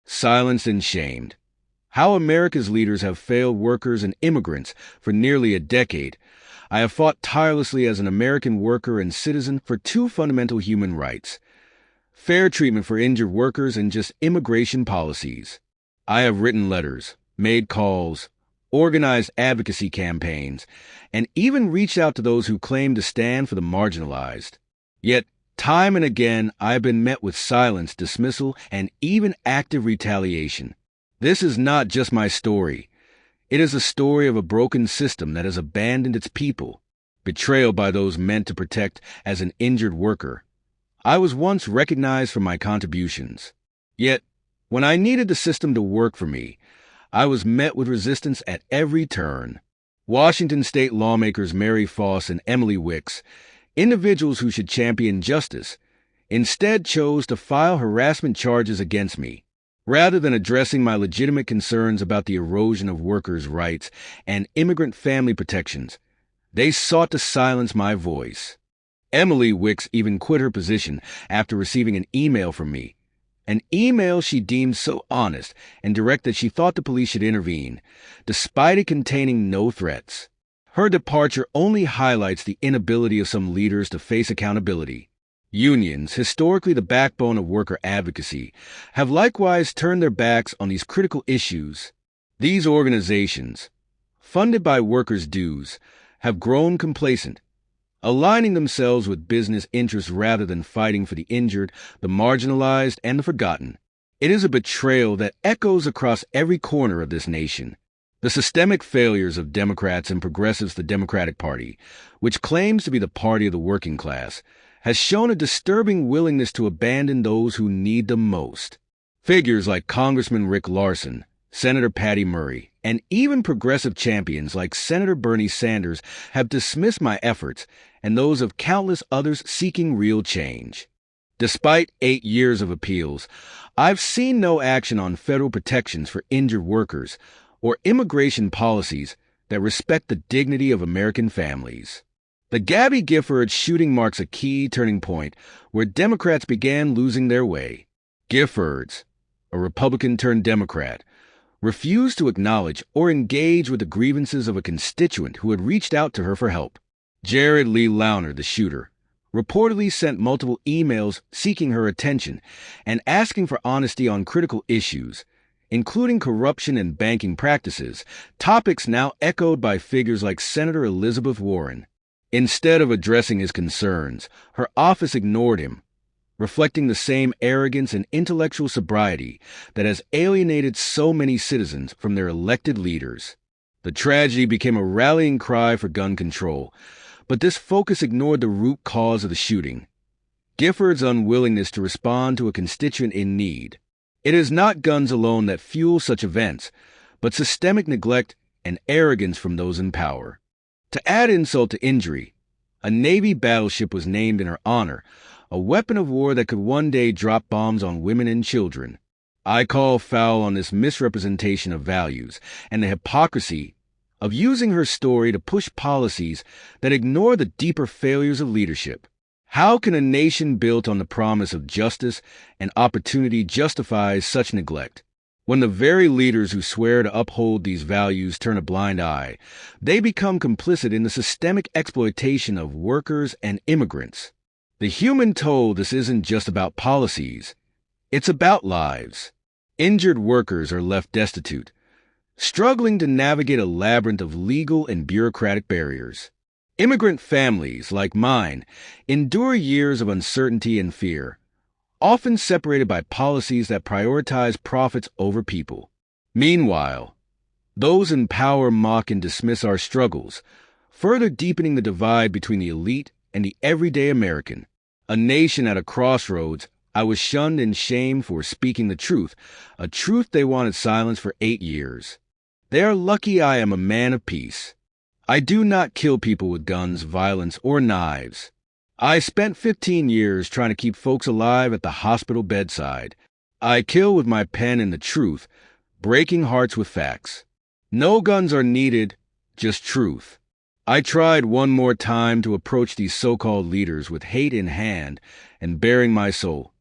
silenced and shamed. How America's leaders have failed workers and immigrants for nearly a decade. I have fought tirelessly as an American worker and citizen for two fundamental human rights: fair treatment for injured workers and just immigration policies. I have written letters, made calls, organized advocacy campaigns, and even reached out to those who claim to stand for the marginalized. Yet, time and again, I have been met with silence, dismissal, and even active retaliation. This is not just my story. It is a story of a broken system that has abandoned its people, betrayal by those meant to protect as an injured worker. I was once recognized for my contributions. Yet, when I needed the system to work for me, I was met with resistance at every turn. Washington state lawmakers Mary Foss and Emily Wicks, individuals who should champion justice, instead chose to file harassment charges against me. Rather than addressing my legitimate concerns about the erosion of workers' rights and immigrant family protections, they sought to silence my voice. Emily Wicks even quit her position after receiving an email from me, an email she deemed so honest and direct that she thought the police should intervene, despite it containing no threats. Her departure only highlights the inability of some leaders to face accountability. Unions, historically the backbone of worker advocacy, have likewise turned their backs on these critical issues. These organizations, funded by workers' dues, have grown complacent, aligning themselves with business interests rather than fighting for the injured, the marginalized, and the forgotten. It is a betrayal that echoes across every corner of this nation. The systemic failures of Democrats and progressives, the Democratic Party, which claims to be the party of the working class, has shown a disturbing willingness to abandon those who need them most. Figures like Congressman Rick Larson, Senator Patty Murray, and even progressive champions like Senator Bernie Sanders have dismissed my efforts and those of countless others seeking real change. Despite 8 years of appeals, I've seen no action on federal protections for injured workers or immigration policies that respect the dignity of American families. The Gabby Giffords shooting marks a key turning point where Democrats began losing their way. Giffords, a Republican-turned-Democrat, refused to acknowledge or engage with the grievances of a constituent who had reached out to her for help. Jared Lee Launer, the shooter, reportedly sent multiple emails seeking her attention and asking for honesty on critical issues, including corruption and banking practices, topics now echoed by figures like Senator Elizabeth Warren. Instead of addressing his concerns, her office ignored him, reflecting the same arrogance and intellectual sobriety that has alienated so many citizens from their elected leaders. The tragedy became a rallying cry for gun control, but this focus ignored the root cause of the shooting: Gifford's unwillingness to respond to a constituent in need. It is not guns alone that fuel such events, but systemic neglect and arrogance from those in power. To add insult to injury, a Navy battleship was named in her honor, a weapon of war that could one day drop bombs on women and children. I call foul on this misrepresentation of values and the hypocrisy of using her story to push policies that ignore the deeper failures of leadership. How can a nation built on the promise of justice and opportunity justify such neglect? When the very leaders who swear to uphold these values turn a blind eye, they become complicit in the systemic exploitation of workers and immigrants. The human toll this isn't just about policies. It's about lives. Injured workers are left destitute, struggling to navigate a labyrinth of legal and bureaucratic barriers. Immigrant families, like mine, endure years of uncertainty and fear, often separated by policies that prioritize profits over people. Meanwhile, those in power mock and dismiss our struggles, further deepening the divide between the elite and the everyday American. A nation at a crossroads, I was shunned and shamed for speaking the truth, a truth they wanted silenced for 8 years. They are lucky I am a man of peace. I do not kill people with guns, violence, or knives. I spent 15 years trying to keep folks alive at the hospital bedside. I kill with my pen and the truth, breaking hearts with facts. No guns are needed, just truth. I tried one more time to approach these so-called leaders with hate in hand and baring my soul,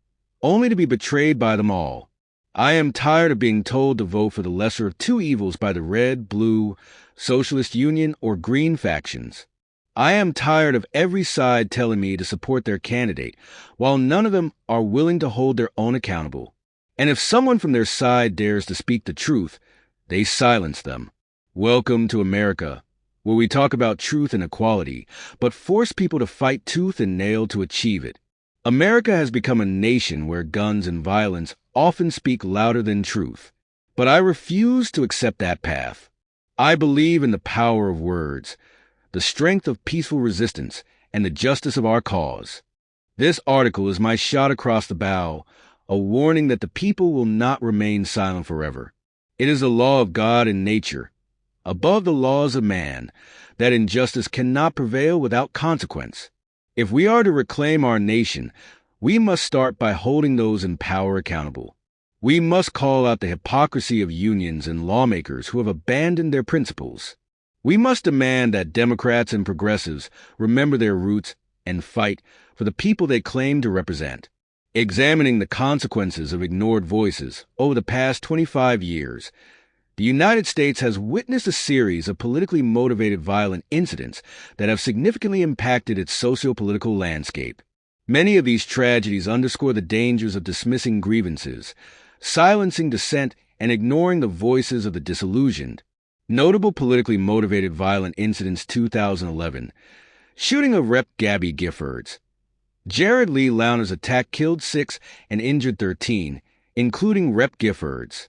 only to be betrayed by them all. I am tired of being told to vote for the lesser of two evils by the red, blue, socialist union, or green factions. I am tired of every side telling me to support their candidate, while none of them are willing to hold their own accountable. And if someone from their side dares to speak the truth, they silence them. Welcome to America, where we talk about truth and equality, but force people to fight tooth and nail to achieve it. America has become a nation where guns and violence often speak louder than truth. But I refuse to accept that path. I believe in the power of words, the strength of peaceful resistance, and the justice of our cause. This article is my shot across the bow, a warning that the people will not remain silent forever. It is a law of God and nature, above the laws of man, that injustice cannot prevail without consequence. If we are to reclaim our nation, we must start by holding those in power accountable. We must call out the hypocrisy of unions and lawmakers who have abandoned their principles. We must demand that Democrats and progressives remember their roots and fight for the people they claim to represent. Examining the consequences of ignored voices over the past 25 years, the United States has witnessed a series of politically motivated violent incidents that have significantly impacted its socio-political landscape. Many of these tragedies underscore the dangers of dismissing grievances, silencing dissent, and ignoring the voices of the disillusioned. Notable politically motivated violent incidents: 2011, shooting of Rep. Gabby Giffords. Jared Lee Louner's attack killed 6 and injured 13, including Rep. Giffords.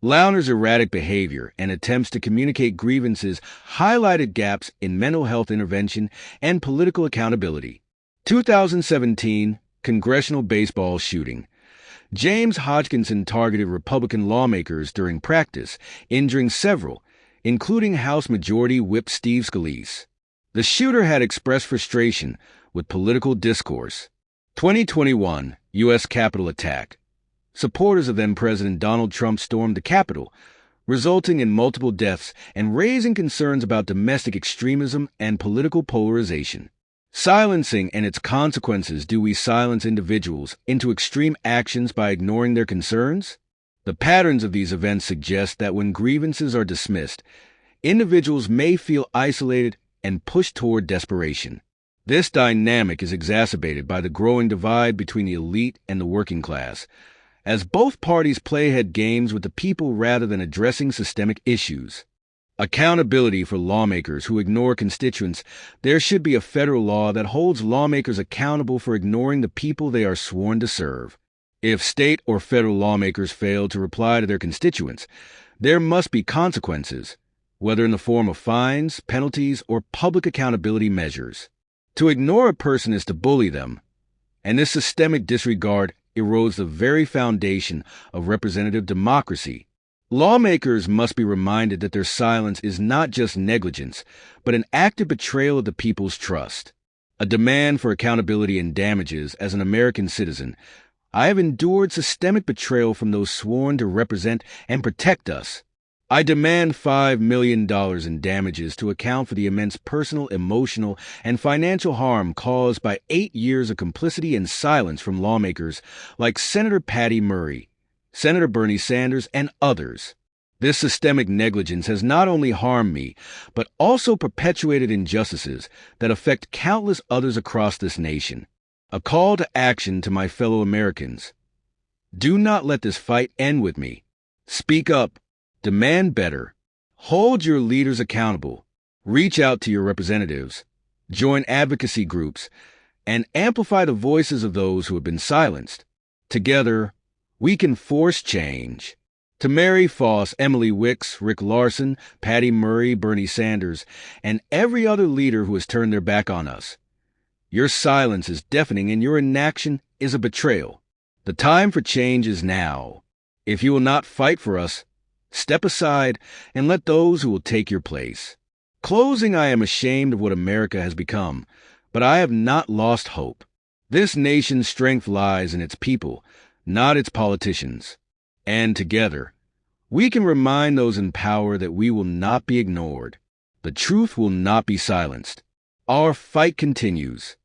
Louner's erratic behavior and attempts to communicate grievances highlighted gaps in mental health intervention and political accountability. 2017, congressional baseball shooting. James Hodgkinson targeted Republican lawmakers during practice, injuring several, including House Majority Whip Steve Scalise. The shooter had expressed frustration with political discourse. 2021 U.S. Capitol attack. Supporters of then-President Donald Trump stormed the Capitol, resulting in multiple deaths and raising concerns about domestic extremism and political polarization. Silencing and its consequences. Do we silence individuals into extreme actions by ignoring their concerns? The patterns of these events suggest that when grievances are dismissed, individuals may feel isolated and pushed toward desperation. This dynamic is exacerbated by the growing divide between the elite and the working class, as both parties play head games with the people rather than addressing systemic issues. Accountability for lawmakers who ignore constituents. There should be a federal law that holds lawmakers accountable for ignoring the people they are sworn to serve. If state or federal lawmakers fail to reply to their constituents, there must be consequences, whether in the form of fines, penalties, or public accountability measures. To ignore a person is to bully them, and this systemic disregard erodes the very foundation of representative democracy. Lawmakers must be reminded that their silence is not just negligence, but an active betrayal of the people's trust. A demand for accountability and damages. As an American citizen, I have endured systemic betrayal from those sworn to represent and protect us. I demand $5 million in damages to account for the immense personal, emotional, and financial harm caused by 8 years of complicity and silence from lawmakers like Senator Patty Murray, Senator Bernie Sanders, and others. This systemic negligence has not only harmed me, but also perpetuated injustices that affect countless others across this nation. A call to action to my fellow Americans. Do not let this fight end with me. Speak up. Demand better. Hold your leaders accountable. Reach out to your representatives. Join advocacy groups, and amplify the voices of those who have been silenced. Together, we can force change. To Mary Foss, Emily Wicks, Rick Larson, Patty Murray, Bernie Sanders, and every other leader who has turned their back on us. Your silence is deafening and your inaction is a betrayal. The time for change is now. If you will not fight for us, step aside and let those who will take your place. Closing, I am ashamed of what America has become, but I have not lost hope. This nation's strength lies in its people, not its politicians. And together, we can remind those in power that we will not be ignored. The truth will not be silenced. Our fight continues.